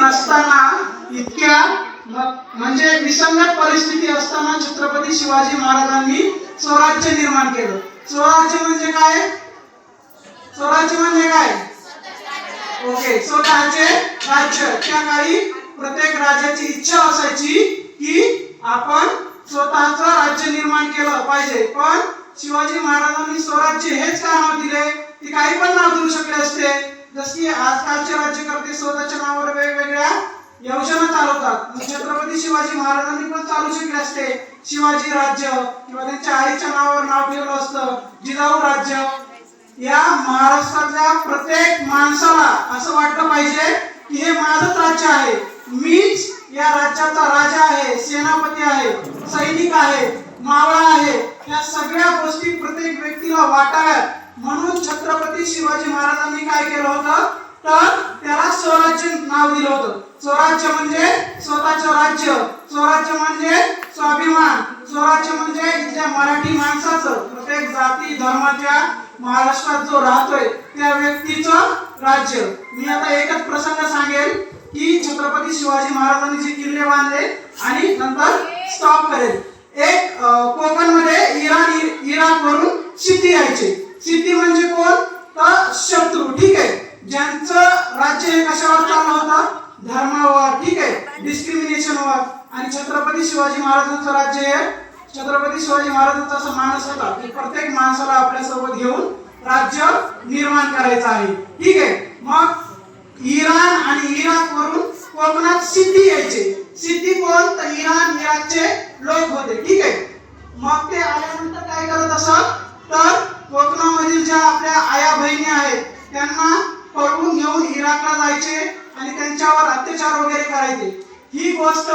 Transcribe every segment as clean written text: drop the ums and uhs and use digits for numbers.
नसताना, इतक्या म्हणजे विसंगत परिस्थिती असताना छत्रपती शिवाजी महाराजांनी स्वराज्य निर्माण केलं. स्वराज्य म्हणजे काय? स्वराज्य म्हणजे काय? ओके, स्वतःचे राज्य. त्या काळी प्रत्येक राजाची इच्छा असायची की आपण स्वतःचं राज्य निर्माण केलं पाहिजे. पण शिवाजी महाराजांनी स्वराज्य हेच का नाव दिले? ते काही पण नाव देऊ शकले असते. जसे की आजकालचे राज्यकर्ते स्वतःच्या नावावर वेगवेगळ्या योजना चालवतात. छत्रपती शिवाजी महाराजांनी पण चालू शकले असते शिवाजी राज्य, किंवा त्यांच्या आईच्या नावावर नाव ठेवलं असतं जिजाऊ राज्य. या महाराष्ट्रातल्या प्रत्येक माणसाला असं वाटलं पाहिजे की हे माझंच राज्य आहे, मीच या राज्याचा राजा आहे, सेनापती आहे, सैनिक आहे, मावळा आहे. या सगळ्या गोष्टी प्रत्येक व्यक्तीला वाटाव्यात म्हणून छत्रपती शिवाजी महाराजांनी काय केलं होतं, तर त्याला स्वराज्य नाव दिलं होतं. स्वराज्य म्हणजे स्वतःचं राज्य, स्वराज्य म्हणजे स्वाभिमान, स्वराज्य म्हणजे इथल्या मराठी माणसाचं, प्रत्येक जाती धर्माच्या महाराष्ट्रात जो राहतोय त्या व्यक्तीचं राज्य. मी आता एकच प्रसंग सांगेल की छत्रपती शिवाजी महाराजांनी जे किल्ले बांधले आणि नंतर स्टॉप करेल. एक कोकण मध्ये इराक वरून सिद्धी यायचे. सिद्धी म्हणजे कोण? तर शत्रू. ठीक आहे, ज्यांचं राज्य हे कशावर चाललं होतं? धर्मावर. ठीक आहे, डिस्क्रिमिनेशनवर. आणि छत्रपती शिवाजी महाराजांचं राज्य हे, छत्रपती शिवाजी महाराजांचा असा मानस होता की प्रत्येक माणसाला आपल्या सोबत घेऊन राज्य निर्माण करायचं आहे. ठीक आहे, मग इराण आणि इराक वरून कोकणात सिद्धी यायचे. सिद्धी कोण? तर इराण इराकचे लोक होते. ठीक आहे, मग ते आल्यानंतर काय करत असत, तर कोकणामधील ज्या आपल्या आया बहिणी आहेत त्यांना पळवून घेऊन इराकला जायचे आणि त्यांच्यावर अत्याचार वगैरे करायचे. ही गोष्ट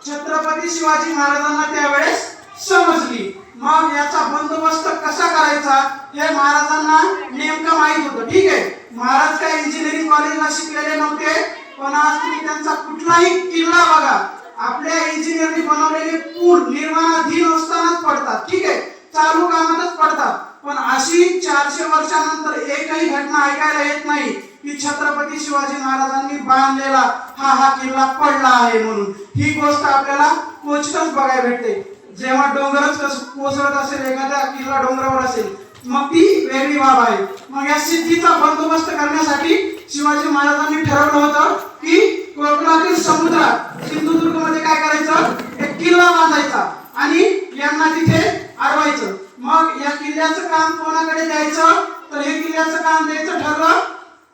छत्रपती शिवाजी महाराजांना त्यावेळेस समजली. मग याचा बंदोबस्त कसा करायचा हे महाराजांना नेमकं माहित होतं. ठीक आहे, महाराज काय इंजिनिअरिंग कॉलेजला शिकलेले नव्हते, पण आज तुम्ही त्यांचा कुठलाही किल्ला बघा, आपल्या इंजिनिअरनी बनवलेले पूल निर्माणाधीन असतानाच पडतात. ठीक आहे, चालू कामातच पडतात. पण अशी 400 वर्षानंतर एकही घटना ऐकायला येत नाही की छत्रपती शिवाजी महाराजांनी बांधलेला हा किल्ला पडला आहे म्हणून. ही गोष्ट आपल्याला क्वचितच बघायला भेटते. जेव्हा डोंगरच कोसळत असेल, एखादा किल्ला डोंगरावर असेल, मग ती वेगळी बाब आहे. मग या सिद्धीचा बंदोबस्त करण्यासाठी शिवाजी महाराजांनी ठरवलं होतं की कोकणातील समुद्रात सिंधुदुर्ग मध्ये काय करायचं, एक किल्ला बांधायचा आणि यांना तिथे अडवायचं. मग या किल्ल्याचं काम कोणाकडे द्यायचं, तर हे किल्ल्याचं काम द्यायचं ठरलं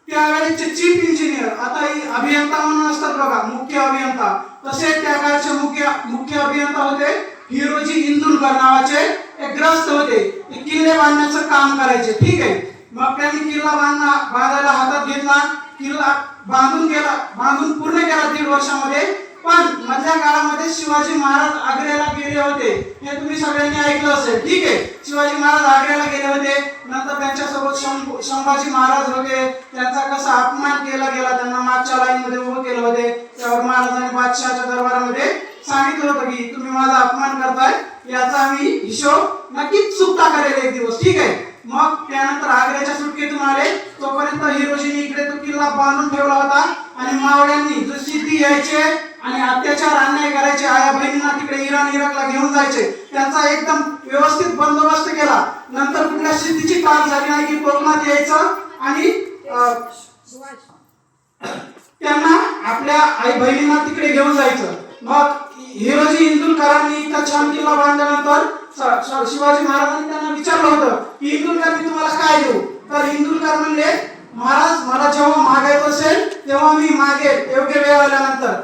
त्यावेळेचे चीफ इंजिनियर, आता अभियंता म्हणून असतात बघा, मुख्य अभियंता, तसे त्या काळचे मुख्य अभियंता होते हिरोजी इंदुरकर नावाचे एक ग्रस्त होते. ते किल्ले बांधण्याचं काम करायचे. ठीक आहे, मग त्यांनी किल्ला बांधायला हातात घेतला. किल्ला बांधून पूर्ण केला 1.5 वर्षामध्ये. पण मधल्या काळामध्ये शिवाजी महाराज आग्र्याला गेले होते, हे तुम्ही सगळ्यांनी ऐकलं असेल. ठीक आहे, शिवाजी महाराज आग्र्याला गेले होते. नंतर त्यांच्यासोबत संभाजी महाराज होते. त्यांचा कसा अपमान केला गेला, त्यांना मागच्या लाईनमध्ये उभं केलं होते. त्यावर महाराजांनी बादशहाच्या दरबारामध्ये सांगितलं होतं की तुम्ही माझा अपमान करताय, याचा मी हिशोब नक्कीच चुकता करेल एक दिवस. ठीक आहे, मग त्यानंतर आग्र्याच्या सुटकेतून आले. तोपर्यंत हिरोजीने इकडे तो किल्ला बांधून ठेवला होता आणि मावळ्यांनी जो सिद्धी यायचे आणि अत्याचार अन्याय करायचे, आया बहिणींना तिकडे इराकला घेऊन जायचे, त्यांचा एकदम व्यवस्थित बंदोबस्त केला. नंतर कुठल्या सिद्धीची काळ झाली नाही की कोकणात यायचं आणि त्यांना आपल्या आई बहिणींना तिकडे घेऊन जायचं. मग हिरोजी इंदुरकरांनी इतका छान किल्ला बांधल्यानंतर शिवाजी महाराजांनी त्यांना विचारलं होतं की इंदुरकर मी तुम्हाला काय देऊ, तर इंदुरकर म्हणले महाराज मला जेव्हा मागायचं असेल तेव्हा मी मागेल योग्य वेळ आल्यानंतर.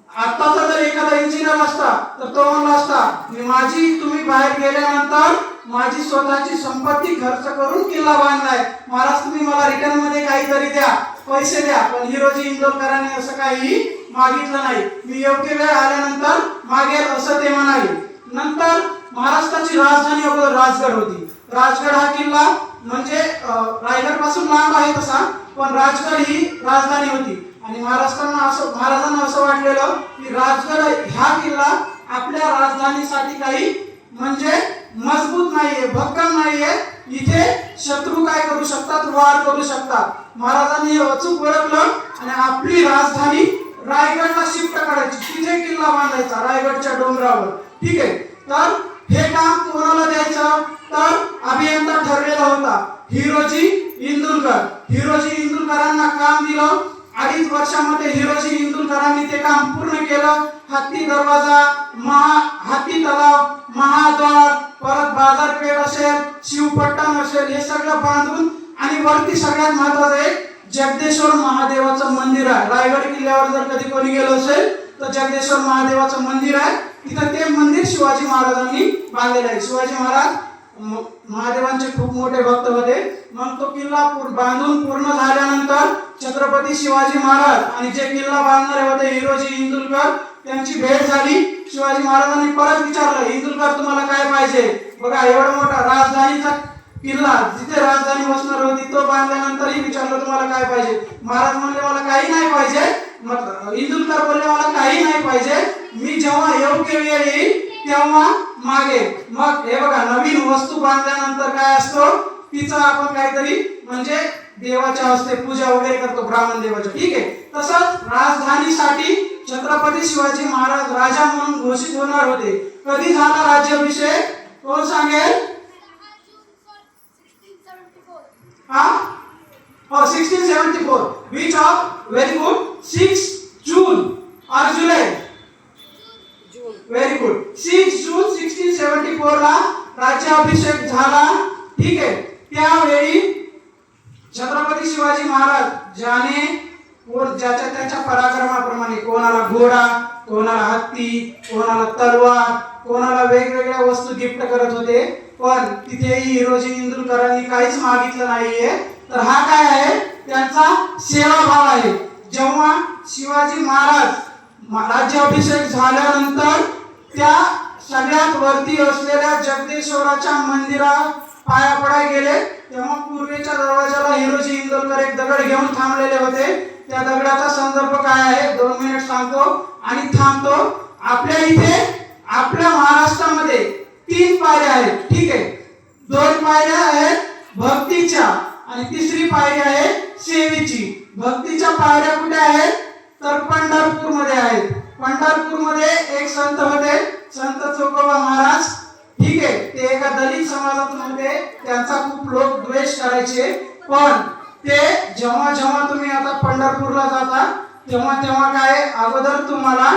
आताचा जर एखादा इंजिनियर असता तर तो म्हणला असता माझी तुम्ही बाहेर गेल्यानंतर माझी स्वतःची संपत्ती खर्च करून किल्ला बांधलाय, महाराज तुम्ही मला रिटर्न मध्ये काहीतरी द्या, पैसे द्या. पण हिरोजी इंदुरकरांनी असं काही मागितलं नाही, मी योग्य वेळ आल्यानंतर मागेल असं ते म्हणाले. नंतर महाराष्ट्राची राजधानी अगोदर राजगड होती. राजगड हा किल्ला म्हणजे रायगड पासून लांब आहे तसा, पण राजगड ही राजधानी होती. आणि महाराजांना असं वाटलेलं की राजगड हा किल्ला आपल्या राजधानीसाठी काही म्हणजे मजबूत नाहीये, भक्कम नाहीये, इथे शत्रू काय करू शकतात, वार करू शकतात. महाराजांनी हे अचूक ओळखलं आणि आपली राजधानी रायगडला शिफ्ट करायची, तिथे किल्ला बांधायचा रायगडच्या डोंगरावर. ठीक आहे. तर हे काम कोणाला द्यायचं, तर अभियंता ठरलेला होता हिरोजी इंदुलकर. हिरोजी इंदुलकरांना काम दिलं. 2.5 वर्षामध्ये हिरोजी इंदुलकरांनी ते काम पूर्ण केलं. हत्ती दरवाजा, हत्ती तलाव, महाद्वार, परत बाजारपेठ असेल, शिवपट्टण असेल, हे सगळं बांधून आणि वरती सगळ्यात महत्वाचं एक जगदेश्वर महादेवाचं मंदिर आहे. रायगड किल्ल्यावर जर कधी कोणी गेलो असेल तर जगदेश्वर महादेवाचं मंदिर आहे. तिथं ते मंदिर शिवाजी महाराजांनी बांधलेलं आहे. शिवाजी महाराज महादेवांचे खूप मोठे भक्त होते. मग तो किल्ला बांधून पूर्ण झाल्यानंतर छत्रपती शिवाजी महाराज आणि जे किल्ला बांधणारे होते हिरोजी इंदुलकर, त्यांची भेट झाली. शिवाजी महाराजांनी परत विचारलं, इंदुलकर तुम्हाला काय पाहिजे? बघा एवढा मोठा राजधानीचा किल्ला, जिथे राजधानी बसणार होती तो बांधल्यानंतरही विचारलं तुम्हाला काय पाहिजे? महाराज म्हणले मला काही नाही पाहिजे. मग इंदुलकर बोलले मला काही नाही पाहिजे, मी जेव्हा योग्य वेळ येईल तेव्हा मागे. मग हे बघा नवीन वस्तू बांधल्यानंतर काय असतो, तिचा आपण काहीतरी म्हणजे देवाच्या हस्ते पूजा वगैरे करतो ब्राह्मण देवाच्या. ठीक आहे. तसंच राजधानीसाठी छत्रपती शिवाजी महाराज राजा म्हणून घोषित होणार होते. कधी झाला राज्याभिषेक? कोण सांगेल? हा? 1674. Which of? Very good. 6 June or July? Very good. 6 June 1674 ला राज्याभिषेक झाला. ठीक आहे. त्यावेळी छत्रपती शिवाजी महाराज ज्याच्या त्याच्या पराक्रमाप्रमाणे कोणाला घोडा, कोणाला हत्ती, कोणाला तलवार, कोणाला वेगवेगळ्या वस्तू गिफ्ट करत होते. पण तिथेही हिरोजी इंदुलकरांनी काहीच मागितलं नाहीये. तर हा काय आहे? त्यांचा सेवाभाव आहे. जेव्हा शिवाजी महाराज राज्याभिषेक झाल्यानंतर त्या सगळ्यात वरती असलेल्या जगदेश्वराच्या मंदिरात पाया पडाय गेले, तेव्हा पूर्वेच्या दरवाजाला हिरोजी इंदुलकर एक दगड घेऊन थांबलेले होते. त्या दगडाचा संदर्भ काय आहे? 2 मिनिट सांगतो आणि थांबतो. आपल्या इथे आपल्या महाराष्ट्रामध्ये 3 पायऱ्या आहेत. ठीक आहे. 2 पायऱ्या आहेत भक्तीच्या आणि तिसरी पायरी आहे सेवेची. भक्तीच्या पायऱ्या कुठे आहेत? तर पंढरपूर मध्ये आहेत. पंढरपूर मध्ये एक संत होते, संत चोकोबा महाराज. ठीक आहे. ते एका दलित समाजातून होते. त्यांचा खूप लोक द्वेष करायचे. पण ते जेव्हा तुम्ही आता पंढरपूरला जाता तेव्हा काय अगोदर तुम्हाला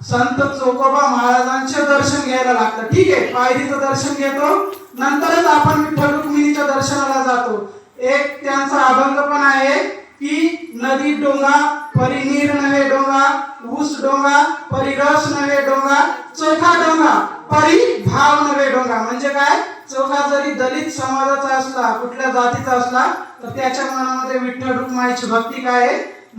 संत चोकोबा महाराजांचे दर्शन घ्यायला लागतं. ठीक आहे. पायरीचं दर्शन घेतो, नंतरच आपण विठ्ठल रुक्मिणीच्या दर्शनाला जातो. एक त्यांचा अभंग पण आहे की नदी डोंगा परी नीर नव्हे डोंगा, ऊस डोंगा परी रस नव्हे डोंगा, चोखा डोंगा परी भाव नव्हे डोंगा. म्हणजे काय? चोखा जरी दलित समाजाचा असला, कुठल्या जातीचा असला, तर त्याच्या मनामध्ये विठ्ठल रुक्माईची भक्ती काय आहे?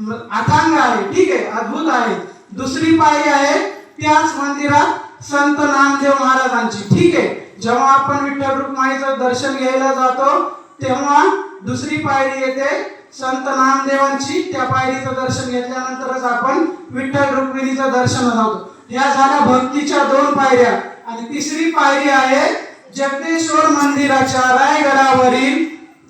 अथांग आहे. ठीक आहे. अद्भुत आहे. दुसरी पायरी आहे त्याच मंदिरात संत नामदेव महाराजांची. ठीक आहे. जेव्हा आपण विठ्ठल रुक्माईचं दर्शन घ्यायला जातो तेव्हा दुसरी पायरी येते संत नामदेवांची. त्या पायरीचं दर्शन घेतल्यानंतरच आपण विठ्ठल रुक्मिणीचं दर्शन होतो. या झाल्या भक्तीच्या 2 पायऱ्या. आणि तिसरी पायरी आहे जगदेश्वर मंदिराच्या रायगडावरील.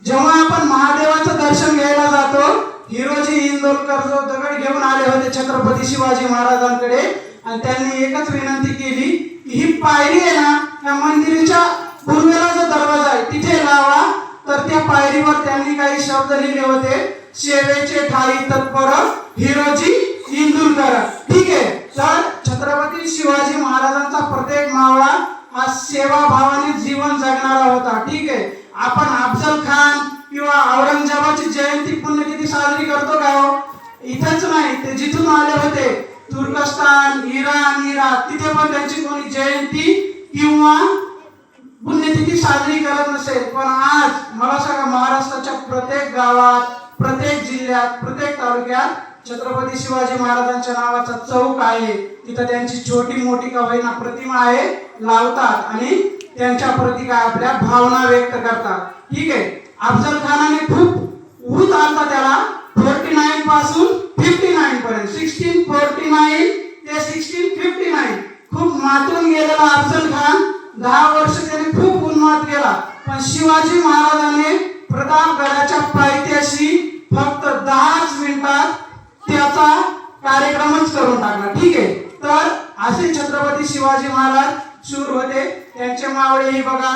जेव्हा आपण महादेवाचं दर्शन घ्यायला जातो, हिरोजी इंदुलकर जो दगड घेऊन आले होते छत्रपती शिवाजी महाराजांकडे, आणि त्यांनी एकच विनंती केली की ही पायरी आहे ना, त्या मंदिराच्या पूर्वेला जो दरवाजा आहे तिथे लावा. तर त्या पायरीवर त्यांनी काही शब्द लिहिले होते, सेवेचे ठाई तत्पर हिरोजी इंदुलकर. ठीक आहे. तर छत्रपती शिवाजी महाराजांचा प्रत्येक मावळा हा सेवाभावाने जीवन जगणारा होता. ठीक आहे. आपण अफजल खान किंवा औरंगजेबाची जयंती पुण्यतिथी साजरी करतो का हो? इथेच नाही, ते जिथून आले होते तुर्कस्तान, इराण, इराक, तिथे पण त्यांची कोणी जयंती किंवा पुण्यतिथी साजरी करत नसेल. पण आज मला सांगा, महाराष्ट्राच्या प्रत्येक गावात, प्रत्येक जिल्ह्यात, प्रत्येक तालुक्यात छत्रपती शिवाजी महाराजांच्या नावाचा चौक आहे. तिथं त्यांची छोटी मोठी का होईना प्रतिमा आहे, लावतात आणि त्यांच्या प्रती काय आपल्या भावना व्यक्त करतात. ठीक आहे. अफजल खानाने खूप ऊत आलता त्याला 49 पासून 59 पर्यंत, 1649 ते 1659 खूप मातून गेलेला अफजल खान. 10 वर्ष त्याने खूप उन्माद केला. पण शिवाजी महाराजांनी प्रतापगडाच्या पायथ्याशी फक्त 10 मिनिटात त्याचा कार्यक्रमच करून टाकला. ठीक आहे. तर असे छत्रपती शिवाजी महाराज शूर होते. त्यांचे मावळे ही बघा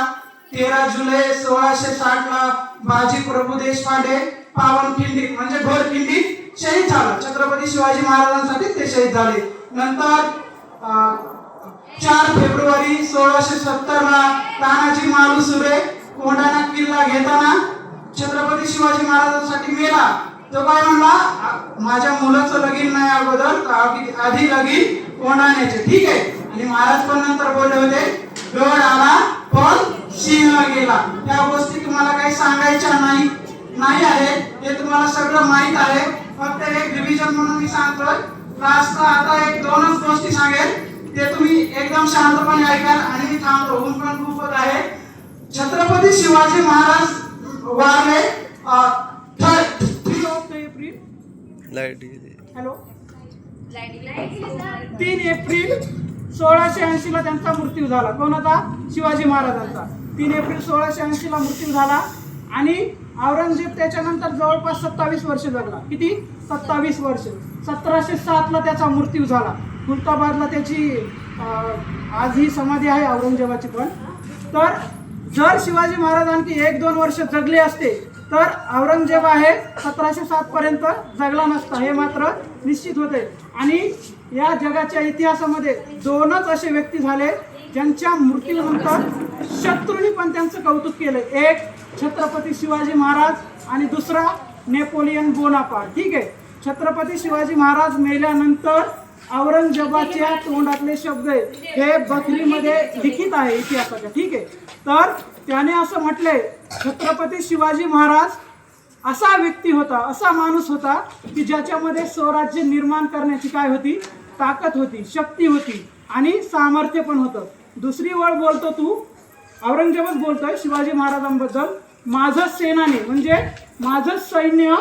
13 जुलै 1660 ला बाजी प्रभू देशपांडे पावनखिंडी म्हणजे घोरखिंडी शहीद झाला. छत्रपती शिवाजी महाराजांसाठी ते शहीद झाले. नंतर 4 फेब्रुवारी 1670 ला तानाजी मालुसरे कोंढाणा किल्ला घेताना छत्रपती शिवाजी महाराजांसाठी मेला. तो काय म्हणला, माझ्या मुलाचं लगीन नाही अगोदर आधी लगीन कोंढाण्याचे. ठीक आहे. आणि महाराज पण नंतर बोलले होते, गड आला पण सिंह गेला. त्या गोष्टी तुम्हाला काही सांगायच्या नाही आहे, हे तुम्हाला सगळं माहित आहे. फक्त एक रिव्हिजन म्हणून मी सांगतोय. लास्टला आता 1-2च गोष्टी सांगेल, ते तुम्ही एकदम शांतपणे ऐकाल. आणि मी थांबतो, ऊन पण खूप होत आहे. छत्रपती शिवाजी महाराज वारले 3 एप्रिल 1680 ला त्यांचा मृत्यू झाला. कोणाचा? शिवाजी महाराजांचा. 3 एप्रिल 1680 ला मृत्यू झाला. आणि औरंगजेब त्याच्यानंतर जवळपास 27 वर्ष जगला. किती? 27 वर्ष. 1707 ला त्याचा मृत्यू झाला. खुलताबादला त्याची आज ही समाधी आहे औरंगजेबाची पण. तर जर शिवाजी महाराज आणखी 1-2 वर्ष जगले असते तर औरंगजेब आहे 1707 पर्यंत जगला नसता, हे मात्र निश्चित होते. आणि या जगाच्या इतिहासामध्ये 2च असे व्यक्ती झाले ज्यांच्या मृत्यूनंतर शत्रूंनी पण त्यांचं कौतुक केलं. एक छत्रपती शिवाजी महाराज आणि दुसरा नेपोलियन बोनापार्ट. ठीक आहे. छत्रपती शिवाजी महाराज मेल्यानंतर औरंगजेबाच्या तोंडातले शब्द हे बखरीमध्ये लिखित आहे इतिहासाच्या. ठीक आहे. तर त्याने असं म्हटलंय, छत्रपती शिवाजी महाराज असा व्यक्ती होता, असा माणूस होता की ज्याच्यामध्ये स्वराज्य निर्माण करण्याची काय होती? ताकद होती, शक्ती होती आणि सामर्थ्य पण होतं. दुसरी वेळ बोलतो तू, औरंगजेबच बोलतोय शिवाजी महाराजांबद्दल, माझं सेनानी म्हणजे माझं सैन्य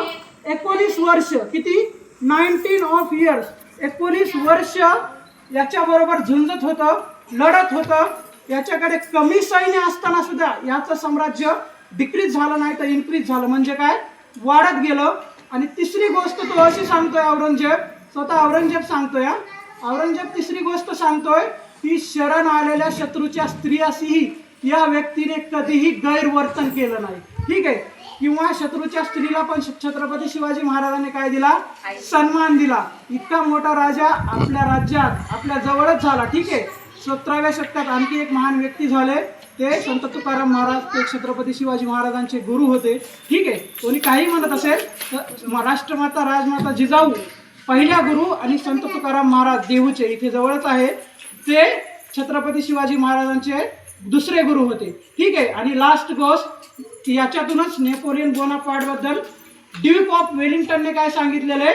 19 वर्ष, किती? 19 years, 19 वर्ष याच्याबरोबर झुंजत होतं, लढत होतं. याच्याकडे कमी सैन्य असताना सुद्धा याचं साम्राज्य डिक्रीज झालं नाही तर इन्क्रीज झालं. म्हणजे काय? वाढत गेलं. आणि तिसरी गोष्ट तो अशी सांगतोय औरंगजेब, स्वतः औरंगजेब सांगतोय. औरंगजेब तिसरी गोष्ट सांगतोय की शरण आलेल्या शत्रूच्या स्त्रियाशीही या व्यक्तीने कधीही गैरवर्तन केलं नाही. ठीक आहे. किंवा शत्रूच्या स्त्रीला पण छत्रपती शिवाजी महाराजांनी काय दिला? सन्मान दिला. इतका मोठा राजा आपल्या राज्यात आपल्या जवळच झाला. ठीक आहे. 17व्या शतकात आणखी एक महान व्यक्ती झाले, ते संत तुकाराम महाराज. ते छत्रपती शिवाजी महाराजांचे गुरु होते. ठीक आहे. कोणी काही म्हणत असेल तर राष्ट्रमाता राजमाता जिजाऊ पहिल्या गुरु आणि संत तुकाराम महाराज देहूचे इथे जवळच आहे, ते छत्रपती शिवाजी महाराजांचे दुसरे गुरु होते. ठीक आहे. आणि लास्ट गोष्ट याच्यातूनच नेपोलियन बोनापार्ट बद्दल ड्यूक ऑफ वेलिंग्टनने काय सांगितलेले,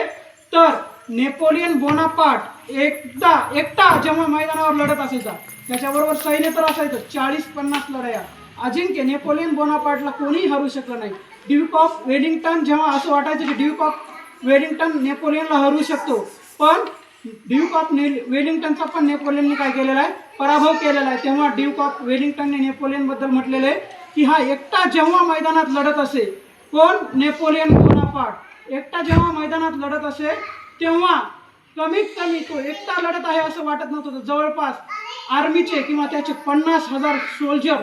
तर नेपोलियन बोनापार्ट एकटा जेव्हा मैदानावर लढत असायचा, त्याच्याबरोबर सैन्य तर असायचं 40-50 लढाया, अजिंक्य नेपोलियन बोनापार्टला कोणीही हरू शकलं नाही. ड्यूक ऑफ वेलिंग्टन जेव्हा असं वाटायचं की ड्यूक ऑफ वेलिंग्टन नेपोलियनला हरू शकतो, पण ड्यूक ऑफ वेलिंग्टनचा पण नेपोलियनने काय केलेला आहे? पराभव केलेला आहे. तेव्हा ड्यूक ऑफ वेलिंग्टनने नेपोलियनबद्दल म्हटलेले की हा एकटा जेव्हा मैदानात लढत असे, कोण? नेपोलियन बोनापार्ट एकटा जेव्हा मैदानात लढत असे तेव्हा कमीत कमी तो एकटा लढत आहे असं वाटत नव्हतं. जवळपास आर्मीचे किंवा त्याचे 50,000 सोल्जर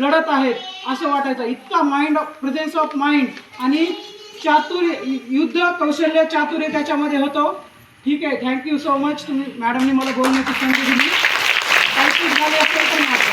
लढत आहेत असं वाटायचं. इतका प्रेझेन्स ऑफ माइंड आणि चातुर्य, युद्ध कौशल्य, चातुर्य त्याच्यामध्ये होतं. ठीक आहे. Thank you so much. तुम्ही मॅडमने मला बोलण्याची संधी दिली. काही झाले असेल तर